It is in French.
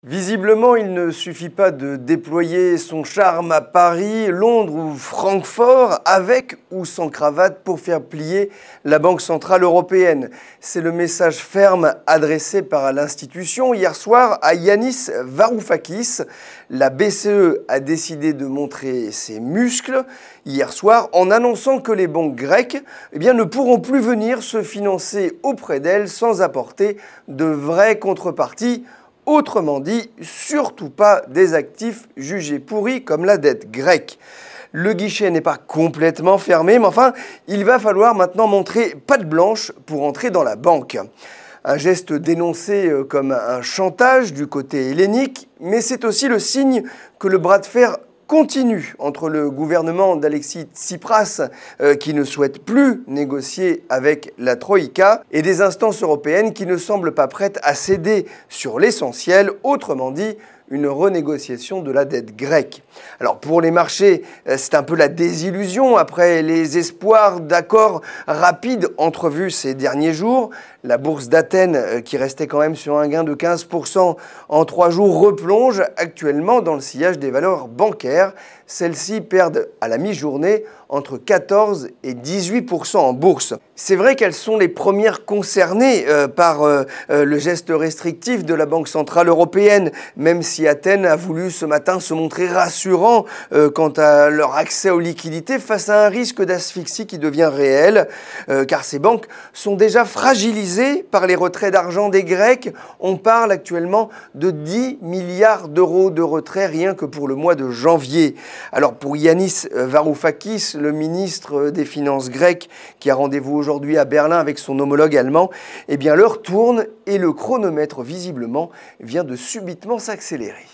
Visiblement, il ne suffit pas de déployer son charme à Paris, Londres ou Francfort avec ou sans cravate pour faire plier la Banque centrale européenne. C'est le message ferme adressé par l'institution hier soir à Yanis Varoufakis. La BCE a décidé de montrer ses muscles hier soir en annonçant que les banques grecques ne pourront plus venir se financer auprès d'elles sans apporter de vraies contreparties. Autrement dit, surtout pas des actifs jugés pourris comme la dette grecque. Le guichet n'est pas complètement fermé, mais enfin, il va falloir maintenant montrer patte blanche pour entrer dans la banque. Un geste dénoncé comme un chantage du côté hellénique, mais c'est aussi le signe que le bras de fer continue entre le gouvernement d'Alexis Tsipras, qui ne souhaite plus négocier avec la Troïka, et des instances européennes qui ne semblent pas prêtes à céder sur l'essentiel, autrement dit, une renégociation de la dette grecque. Alors pour les marchés, c'est un peu la désillusion après les espoirs d'accords rapides entrevus ces derniers jours. La bourse d'Athènes, qui restait quand même sur un gain de 15% en 3 jours, replonge actuellement dans le sillage des valeurs bancaires. Celles-ci perdent à la mi-journée entre 14 et 18% en bourse. C'est vrai qu'elles sont les premières concernées par le geste restrictif de la Banque centrale européenne, même si Athènes a voulu ce matin se montrer rassurant quant à leur accès aux liquidités face à un risque d'asphyxie qui devient réel, car ces banques sont déjà fragilisées par les retraits d'argent des Grecs. On parle actuellement de 10 milliards d'euros de retraits rien que pour le mois de janvier. Alors pour Yanis Varoufakis, le ministre des Finances grec, qui a rendez-vous aujourd'hui à Berlin avec son homologue allemand, l'heure tourne et le chronomètre visiblement vient de subitement s'accélérer.